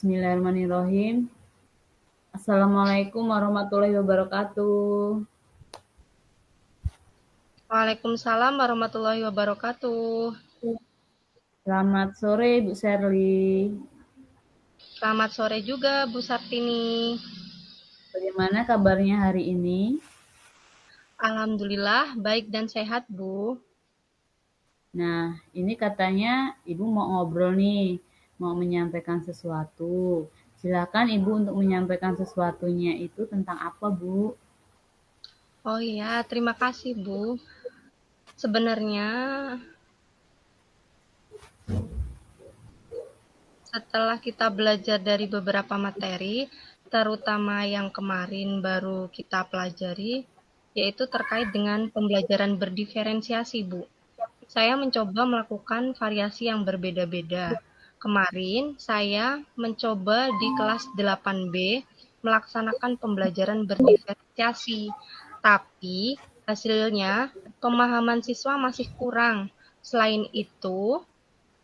Bismillahirrahmanirrahim. Assalamualaikum warahmatullahi wabarakatuh. Waalaikumsalam warahmatullahi wabarakatuh. Selamat sore, Bu Sherly. Selamat sore juga, Bu Sartini. Bagaimana kabarnya hari ini? Alhamdulillah, baik dan sehat, Bu. Nah, ini katanya Ibu mau ngobrol nih, mau menyampaikan sesuatu. Silakan Ibu untuk menyampaikan sesuatunya itu tentang apa, Bu? Oh iya, terima kasih, Bu. Sebenarnya, setelah kita belajar dari beberapa materi, terutama yang kemarin baru kita pelajari, yaitu terkait dengan pembelajaran berdiferensiasi, Bu. Saya mencoba melakukan variasi yang berbeda-beda. Kemarin saya mencoba di kelas 8B melaksanakan pembelajaran berdiferensiasi, tapi hasilnya pemahaman siswa masih kurang. Selain itu,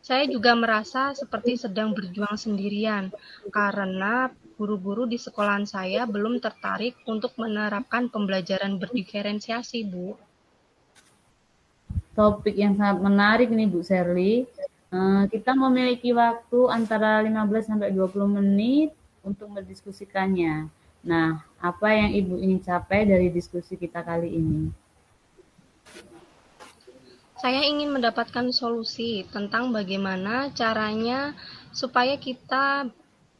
saya juga merasa seperti sedang berjuang sendirian karena guru-guru di sekolahan saya belum tertarik untuk menerapkan pembelajaran berdiferensiasi, Bu. Topik yang sangat menarik nih, Bu Sherly. Kita memiliki waktu antara 15 sampai 20 menit untuk mendiskusikannya. Nah, apa yang Ibu ingin capai dari diskusi kita kali ini? Saya ingin mendapatkan solusi tentang bagaimana caranya supaya kita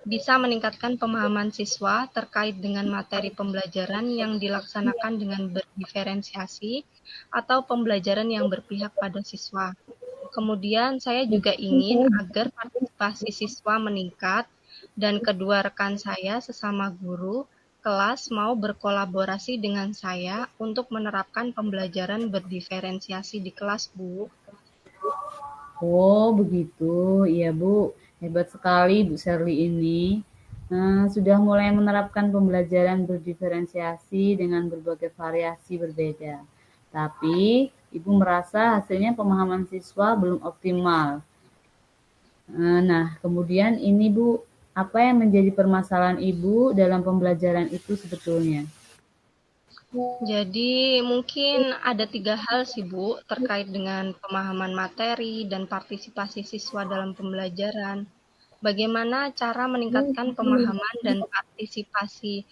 bisa meningkatkan pemahaman siswa terkait dengan materi pembelajaran yang dilaksanakan dengan berdiferensiasi atau pembelajaran yang berpihak pada siswa. Kemudian saya juga ingin agar partisipasi siswa meningkat dan kedua rekan saya sesama guru kelas mau berkolaborasi dengan saya untuk menerapkan pembelajaran berdiferensiasi di kelas, Bu. Oh, begitu. Iya, Bu. Hebat sekali Bu Sherly ini. Sudah mulai menerapkan pembelajaran berdiferensiasi dengan berbagai variasi berbeda. Tapi, Ibu merasa hasilnya pemahaman siswa belum optimal. Nah, kemudian ini Bu, apa yang menjadi permasalahan Ibu dalam pembelajaran itu sebetulnya? Jadi mungkin ada 3 hal sih Bu terkait dengan pemahaman materi dan partisipasi siswa dalam pembelajaran. Bagaimana cara meningkatkan pemahaman dan partisipasi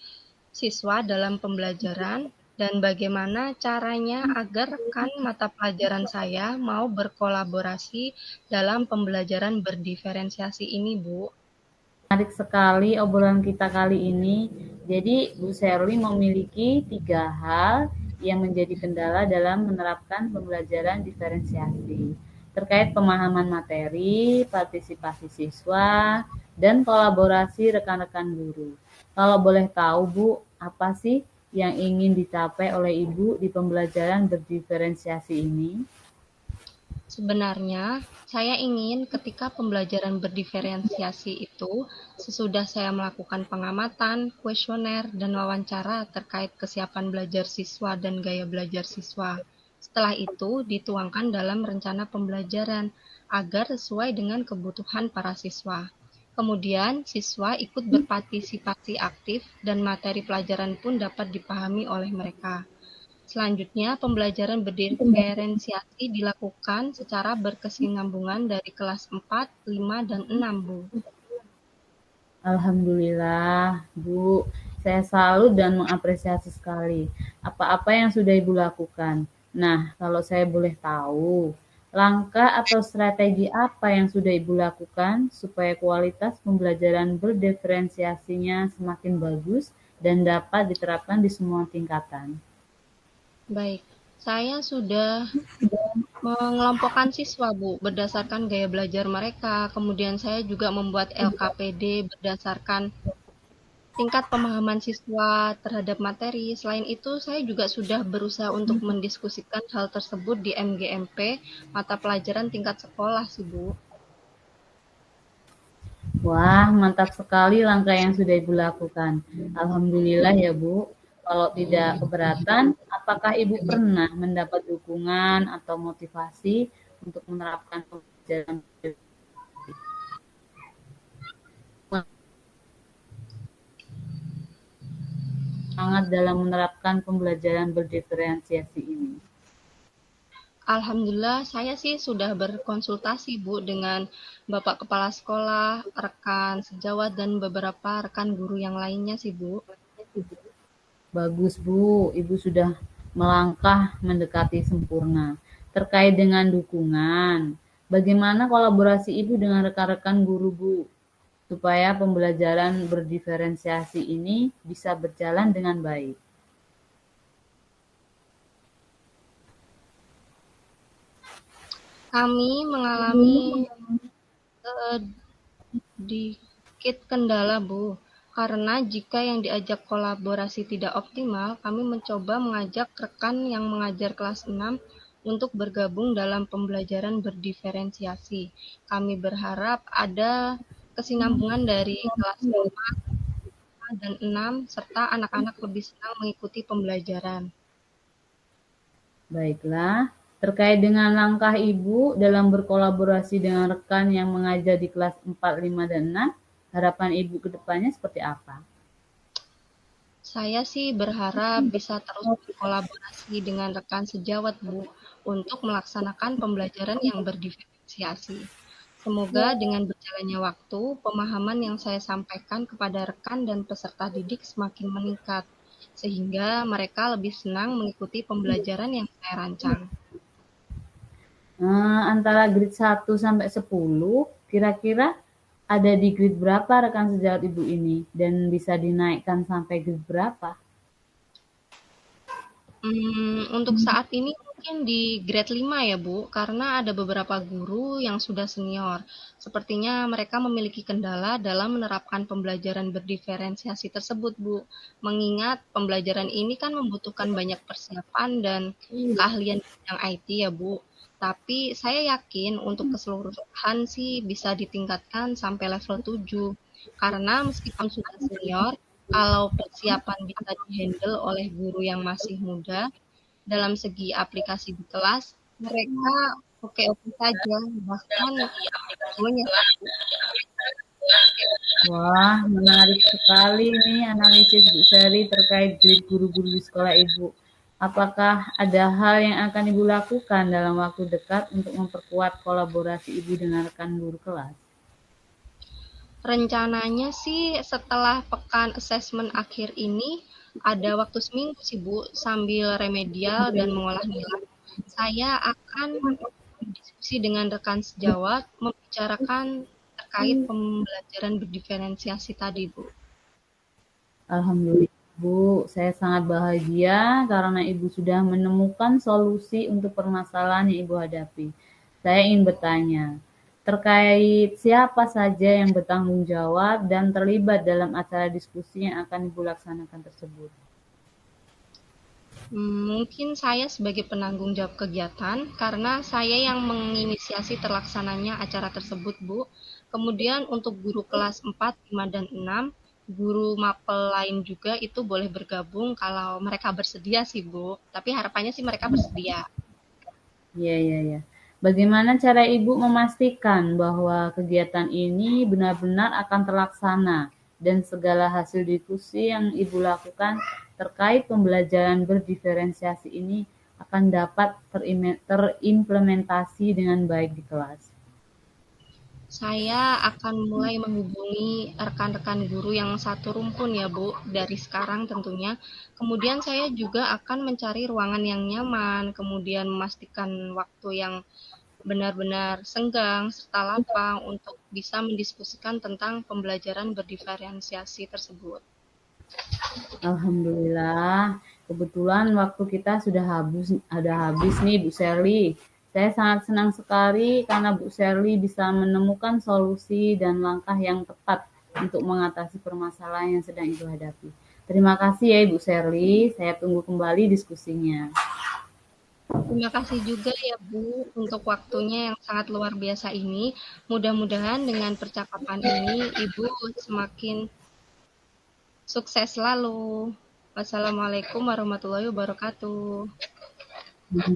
siswa dalam pembelajaran, dan bagaimana caranya agar rekan mata pelajaran saya mau berkolaborasi dalam pembelajaran berdiferensiasi ini, Bu. Menarik sekali obrolan kita kali ini. Jadi, Bu Sherly memiliki 3 hal yang menjadi kendala dalam menerapkan pembelajaran diferensiasi terkait pemahaman materi, partisipasi siswa, dan kolaborasi rekan-rekan guru. Kalau boleh tahu, Bu, apa sih yang ingin dicapai oleh Ibu di pembelajaran berdiferensiasi ini? Sebenarnya, saya ingin ketika pembelajaran berdiferensiasi itu, sesudah saya melakukan pengamatan, kuesioner, dan wawancara terkait kesiapan belajar siswa dan gaya belajar siswa. Setelah itu, dituangkan dalam rencana pembelajaran agar sesuai dengan kebutuhan para siswa. Kemudian, siswa ikut berpartisipasi aktif dan materi pelajaran pun dapat dipahami oleh mereka. Selanjutnya, pembelajaran berdiferensiasi dilakukan secara berkesinambungan dari kelas 4, 5, dan 6, Bu. Alhamdulillah, Bu. Saya salut dan mengapresiasi sekali apa-apa yang sudah Ibu lakukan. Nah, kalau saya boleh tahu, langkah atau strategi apa yang sudah Ibu lakukan supaya kualitas pembelajaran berdiferensiasinya semakin bagus dan dapat diterapkan di semua tingkatan? Baik, saya sudah mengelompokkan siswa, Bu, berdasarkan gaya belajar mereka. Kemudian saya juga membuat LKPD berdasarkan tingkat pemahaman siswa terhadap materi. Selain itu, saya juga sudah berusaha untuk mendiskusikan hal tersebut di MGMP, mata pelajaran tingkat sekolah sih, Bu. Wah, mantap sekali langkah yang sudah Ibu lakukan. Alhamdulillah ya, Bu. Kalau tidak keberatan, apakah Ibu pernah mendapat dukungan atau motivasi untuk menerapkan pembelajaran? dalam menerapkan pembelajaran berdiferensiasi ini? Alhamdulillah saya sih sudah berkonsultasi Bu dengan Bapak Kepala Sekolah, rekan sejawat, dan beberapa rekan guru yang lainnya sih Bu. Bagus Bu, Ibu sudah melangkah mendekati sempurna. Terkait dengan dukungan, bagaimana kolaborasi Ibu dengan rekan-rekan guru Bu, supaya pembelajaran berdiferensiasi ini bisa berjalan dengan baik? Kami mengalami sedikit kendala Bu, karena jika yang diajak kolaborasi tidak optimal, kami mencoba mengajak rekan yang mengajar kelas 6 untuk bergabung dalam pembelajaran berdiferensiasi. Kami berharap ada kesinambungan dari kelas 5 dan 6 serta anak-anak lebih senang mengikuti pembelajaran. Baiklah, terkait dengan langkah Ibu dalam berkolaborasi dengan rekan yang mengajar di kelas 4, 5, dan 6, harapan Ibu ke depannya seperti apa? Saya sih berharap bisa terus berkolaborasi dengan rekan sejawat Bu untuk melaksanakan pembelajaran yang berdiferensiasi. Semoga dengan berjalannya waktu, pemahaman yang saya sampaikan kepada rekan dan peserta didik semakin meningkat, sehingga mereka lebih senang mengikuti pembelajaran yang saya rancang. Antara grade 1 sampai 10, kira-kira ada di grade berapa rekan sejawat Ibu ini? Dan bisa dinaikkan sampai grade berapa? Untuk saat ini mungkin di grade 5 ya Bu, karena ada beberapa guru yang sudah senior. Sepertinya mereka memiliki kendala dalam menerapkan pembelajaran berdiferensiasi tersebut Bu. Mengingat pembelajaran ini kan membutuhkan banyak persiapan dan keahlian di bidang IT ya Bu. Tapi saya yakin untuk keseluruhan sih bisa ditingkatkan sampai level 7. Karena meskipun sudah senior, kalau persiapan bisa dihandle oleh guru yang masih muda, dalam segi aplikasi di kelas, mereka oke-oke saja, bahkan jagonya sih. Wah, menarik sekali nih analisis Bu Seri terkait grade guru-guru di sekolah Ibu. Apakah ada hal yang akan Ibu lakukan dalam waktu dekat untuk memperkuat kolaborasi Ibu dengan rekan guru kelas? Rencananya sih setelah pekan asesmen akhir ini, ada waktu seminggu sih Bu, sambil remedial dan mengolah nilai. Saya akan berdiskusi dengan rekan sejawat, membicarakan terkait pembelajaran berdiferensiasi tadi Bu. Alhamdulillah Bu, saya sangat bahagia karena Ibu sudah menemukan solusi untuk permasalahan yang Ibu hadapi. Saya ingin bertanya, terkait siapa saja yang bertanggung jawab dan terlibat dalam acara diskusi yang akan Ibu laksanakan tersebut? Mungkin saya sebagai penanggung jawab kegiatan, karena saya yang menginisiasi terlaksananya acara tersebut, Bu. Kemudian untuk guru kelas 4, 5, dan 6, guru mapel lain juga itu boleh bergabung kalau mereka bersedia sih, Bu. Tapi harapannya sih mereka bersedia. Iya, iya, iya. Bagaimana cara Ibu memastikan bahwa kegiatan ini benar-benar akan terlaksana dan segala hasil diskusi yang Ibu lakukan terkait pembelajaran berdiferensiasi ini akan dapat terimplementasi dengan baik di kelas? Saya akan mulai menghubungi rekan-rekan guru yang satu rumpun ya, Bu, dari sekarang tentunya. Kemudian saya juga akan mencari ruangan yang nyaman, kemudian memastikan waktu yang benar-benar senggang serta lapang untuk bisa mendiskusikan tentang pembelajaran berdiferensiasi tersebut. Alhamdulillah, kebetulan waktu kita sudah habis nih Bu Sherly. Saya sangat senang sekali karena Bu Sherly bisa menemukan solusi dan langkah yang tepat untuk mengatasi permasalahan yang sedang Ibu hadapi. Terima kasih ya Ibu Sherly, saya tunggu kembali diskusinya. Terima kasih juga ya Bu untuk waktunya yang sangat luar biasa ini. Mudah-mudahan dengan percakapan ini Ibu semakin sukses selalu. Wassalamualaikum warahmatullahi wabarakatuh.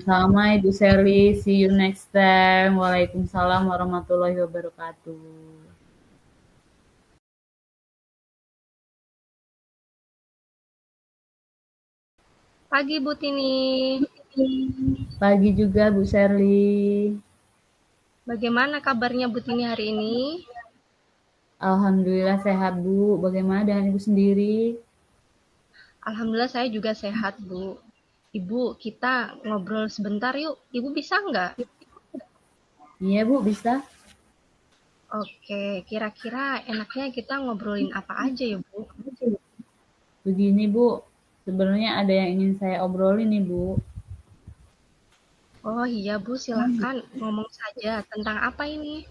Sama Ibu Sherly, see you next time. Waalaikumsalam warahmatullahi wabarakatuh. Pagi Bu Tini. Pagi juga Bu Sherly. Bagaimana kabarnya Bu Tini hari ini? Alhamdulillah sehat Bu. Bagaimana dengan Ibu sendiri? Alhamdulillah saya juga sehat Bu. Ibu, kita ngobrol sebentar yuk. Ibu bisa nggak? Iya Bu, bisa. Oke, kira-kira enaknya kita ngobrolin apa aja ya Bu? Begini Bu, sebenarnya ada yang ingin saya obrolin nih Bu. Oh iya Bu, silakan ngomong saja. Tentang apa ini?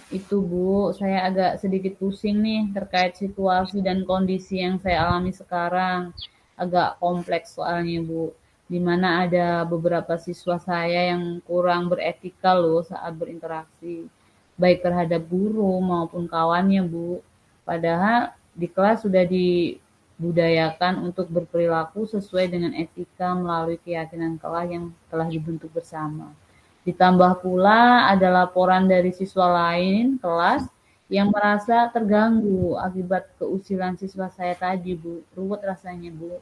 Itu Bu, saya agak sedikit pusing nih terkait situasi dan kondisi yang saya alami sekarang. Agak kompleks soalnya Bu, di mana ada beberapa siswa saya yang kurang beretika loh saat berinteraksi, baik terhadap guru maupun kawannya Bu. Padahal di kelas sudah dibudayakan untuk berperilaku sesuai dengan etika melalui keyakinan kelas yang telah dibentuk bersama. Ditambah pula ada laporan dari siswa lain kelas yang merasa terganggu akibat keusilan siswa saya tadi, Bu. Ruwet rasanya, Bu.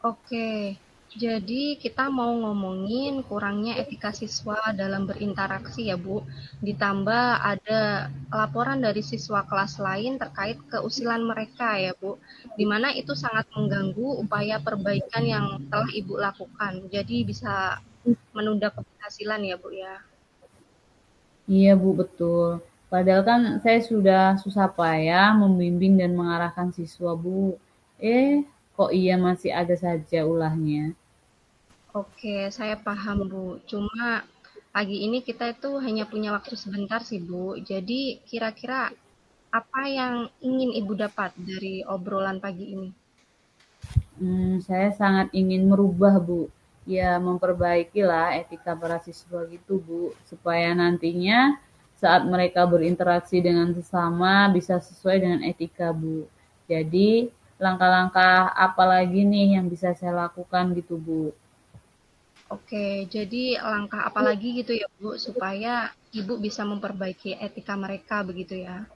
Oke, jadi kita mau ngomongin kurangnya etika siswa dalam berinteraksi ya Bu. Ditambah ada laporan dari siswa kelas lain terkait keusilan mereka ya Bu. Di mana itu sangat mengganggu upaya perbaikan yang telah Ibu lakukan. Jadi bisa menunda keberhasilan ya Bu ya. Iya, Bu, betul. Padahal kan saya sudah susah payah membimbing dan mengarahkan siswa, Bu. Kok iya masih ada saja ulahnya. Oke, saya paham Bu. Cuma pagi ini kita itu hanya punya waktu sebentar sih Bu. Jadi kira-kira apa yang ingin Ibu dapat dari obrolan pagi ini? Saya sangat ingin merubah, Bu. Ya, memperbaikilah etika para siswa gitu, Bu, supaya nantinya saat mereka berinteraksi dengan sesama bisa sesuai dengan etika, Bu. Jadi, langkah-langkah apa lagi nih yang bisa saya lakukan gitu, Bu? Oke, jadi langkah apa lagi gitu ya Bu, supaya Ibu bisa memperbaiki etika mereka begitu ya?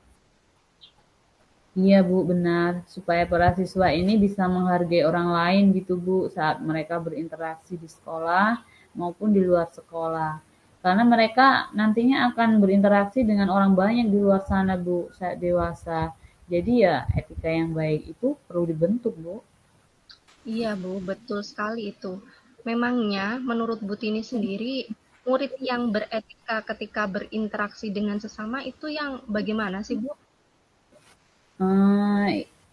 Iya, Bu, benar. Supaya para siswa ini bisa menghargai orang lain gitu, Bu, saat mereka berinteraksi di sekolah maupun di luar sekolah. Karena mereka nantinya akan berinteraksi dengan orang banyak di luar sana, Bu, saat dewasa. Jadi ya etika yang baik itu perlu dibentuk, Bu. Iya Bu, betul sekali itu. Memangnya menurut Bu Tini sendiri, murid yang beretika ketika berinteraksi dengan sesama itu yang bagaimana sih Bu?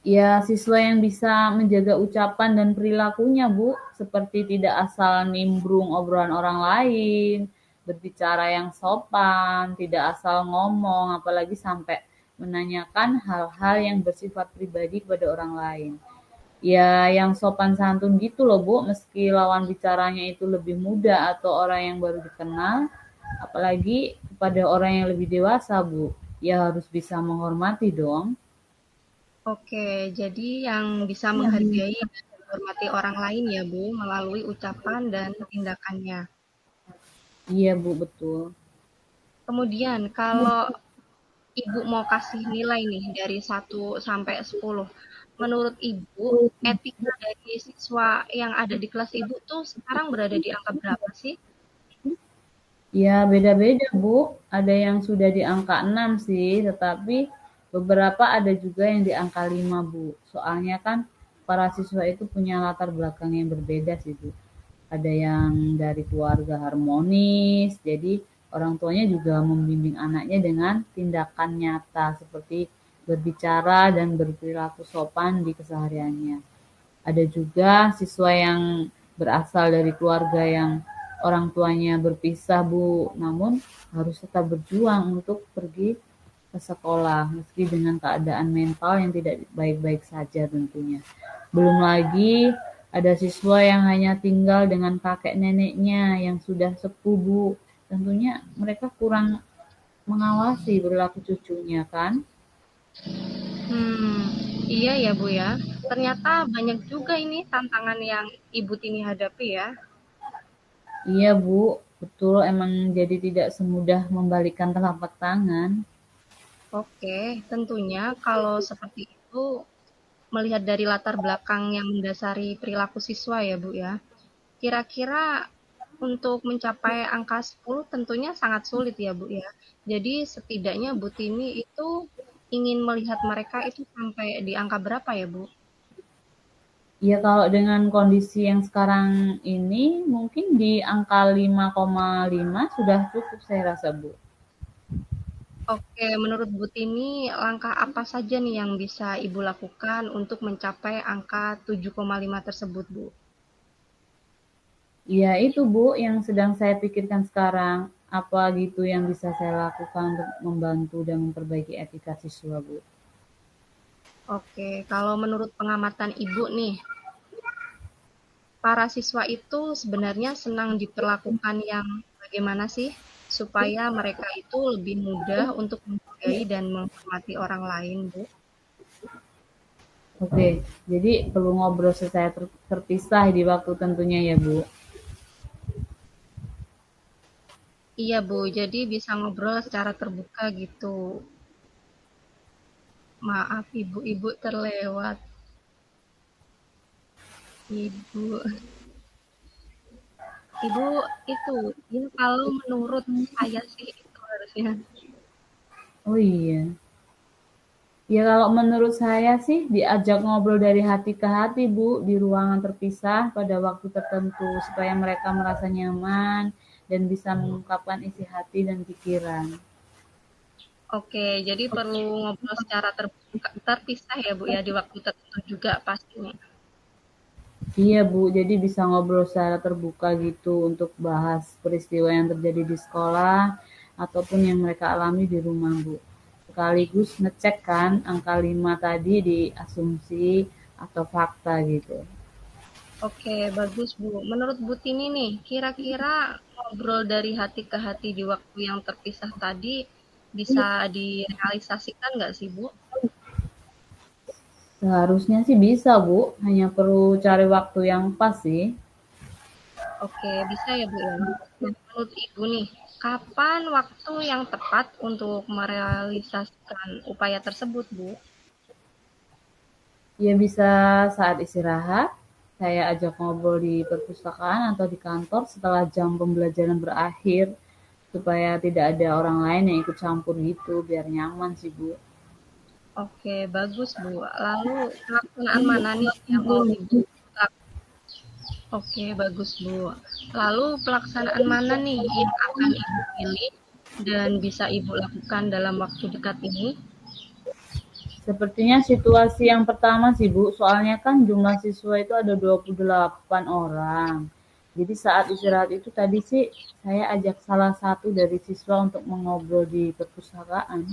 Ya siswa yang bisa menjaga ucapan dan perilakunya, Bu, seperti tidak asal nimbrung obrolan orang lain, berbicara yang sopan, tidak asal ngomong, apalagi sampai menanyakan hal-hal yang bersifat pribadi kepada orang lain. Ya yang sopan santun gitu loh, Bu, meski lawan bicaranya itu lebih muda atau orang yang baru dikenal, apalagi kepada orang yang lebih dewasa, Bu. Ya harus bisa menghormati dong. Oke, jadi yang bisa menghargai dan menghormati orang lain ya Bu, melalui ucapan dan tindakannya. Iya, Bu, betul. Kemudian kalau Ibu mau kasih nilai nih dari 1 sampai 10, menurut Ibu etika dari siswa yang ada di kelas Ibu tuh sekarang berada di angka berapa sih? Ya, beda-beda, Bu. Ada yang sudah di angka 6 sih, tetapi beberapa ada juga yang di angka 5, Bu. Soalnya kan para siswa itu punya latar belakang yang berbeda sih, Bu. Ada yang dari keluarga harmonis, jadi orang tuanya juga membimbing anaknya dengan tindakan nyata seperti berbicara dan berperilaku sopan di kesehariannya. Ada juga siswa yang berasal dari keluarga yang orang tuanya berpisah, Bu, namun harus tetap berjuang untuk pergi ke sekolah meski dengan keadaan mental yang tidak baik-baik saja tentunya. Belum lagi ada siswa yang hanya tinggal dengan kakek neneknya yang sudah sepuh, Bu. Tentunya mereka kurang mengawasi perilaku cucunya kan? Hmm, iya ya Bu ya. Ternyata banyak juga ini tantangan yang Ibu Tini hadapi ya. Iya, Bu. Betul, emang jadi tidak semudah membalikkan telapak tangan. Oke, tentunya kalau seperti itu melihat dari latar belakang yang mendasari perilaku siswa ya, Bu, ya. Kira-kira untuk mencapai angka 10 tentunya sangat sulit ya, Bu, ya. Jadi setidaknya Bu Tini itu ingin melihat mereka itu sampai di angka berapa ya, Bu? Ya kalau dengan kondisi yang sekarang ini mungkin di angka 5,5 sudah cukup saya rasa, Bu. Oke, menurut Bu Tini, langkah apa saja nih yang bisa Ibu lakukan untuk mencapai angka 7,5 tersebut, Bu? Ya itu Bu yang sedang saya pikirkan sekarang. Apa gitu yang bisa saya lakukan untuk membantu dan memperbaiki etika siswa, Bu? Oke, kalau menurut pengamatan Ibu nih, para siswa itu sebenarnya senang diperlakukan yang bagaimana sih supaya mereka itu lebih mudah untuk menghargai dan menghormati orang lain, Bu? Oke, jadi perlu ngobrol secara terpisah di waktu tentunya ya, Bu. Iya, Bu. Jadi bisa ngobrol secara terbuka gitu. Maaf, ibu-ibu terlewat. Ibu, ibu itu, ya kalau menurut saya sih itu harusnya. Oh iya. Ya kalau menurut saya sih diajak ngobrol dari hati ke hati, Bu, di ruangan terpisah pada waktu tertentu supaya mereka merasa nyaman dan bisa mengungkapkan isi hati dan pikiran. Oke, jadi perlu ngobrol secara terbuka, terpisah ya, Bu ya, di waktu tertentu juga pastinya. Iya, Bu, jadi bisa ngobrol secara terbuka gitu untuk bahas peristiwa yang terjadi di sekolah ataupun yang mereka alami di rumah, Bu. Sekaligus ngecek kan angka 5 tadi di asumsi atau fakta gitu. Oke, bagus, Bu. Menurut Bu Tini nih, kira-kira ngobrol dari hati ke hati di waktu yang terpisah tadi bisa direalisasikan nggak sih, Bu? Seharusnya sih bisa, Bu, hanya perlu cari waktu yang pas sih. Oke, bisa ya, Bu ya. Nah, menurut Ibu nih, kapan waktu yang tepat untuk merealisasikan upaya tersebut, Bu? Ya bisa saat istirahat, saya ajak ngobrol di perpustakaan atau di kantor setelah jam pembelajaran berakhir, supaya tidak ada orang lain yang ikut campur gitu, biar nyaman sih, Bu. Oke, bagus, Bu. Lalu pelaksanaan mana nih yang mau Ibu Oke, bagus, Bu. Lalu pelaksanaan mana nih yang akan Ibu pilih dan bisa Ibu lakukan dalam waktu dekat ini? Sepertinya situasi yang pertama sih, Bu, soalnya kan jumlah siswa itu ada 28 orang. Jadi saat istirahat itu tadi sih saya ajak salah satu dari siswa untuk mengobrol di perpustakaan.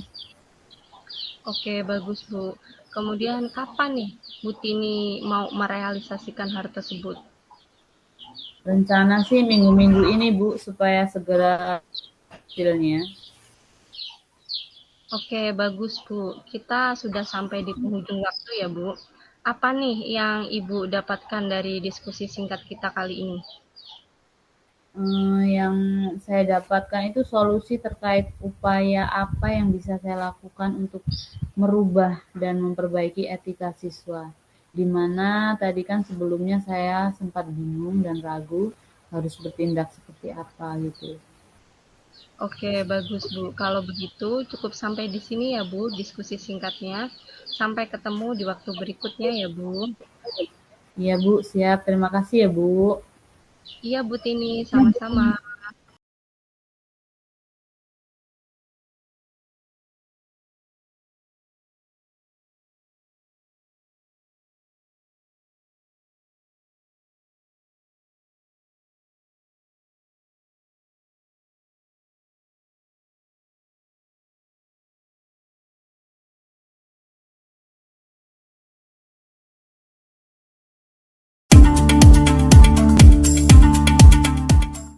Oke, bagus, Bu. Kemudian kapan nih Bu Tini mau merealisasikan hal tersebut? Rencana sih minggu-minggu ini, Bu, supaya segera hasilnya. Oke, bagus, Bu. Kita sudah sampai di penghujung waktu ya, Bu. Apa nih yang Ibu dapatkan dari diskusi singkat kita kali ini? Yang saya dapatkan itu solusi terkait upaya apa yang bisa saya lakukan untuk merubah dan memperbaiki etika siswa. Di mana tadi kan sebelumnya saya sempat bingung dan ragu harus bertindak seperti apa gitu. Oke, bagus, Bu. Kalau begitu, cukup sampai di sini ya, Bu, diskusi singkatnya. Sampai ketemu di waktu berikutnya ya, Bu. Iya Bu, siap. Terima kasih ya Bu. Iya, Bu Tini, sama-sama.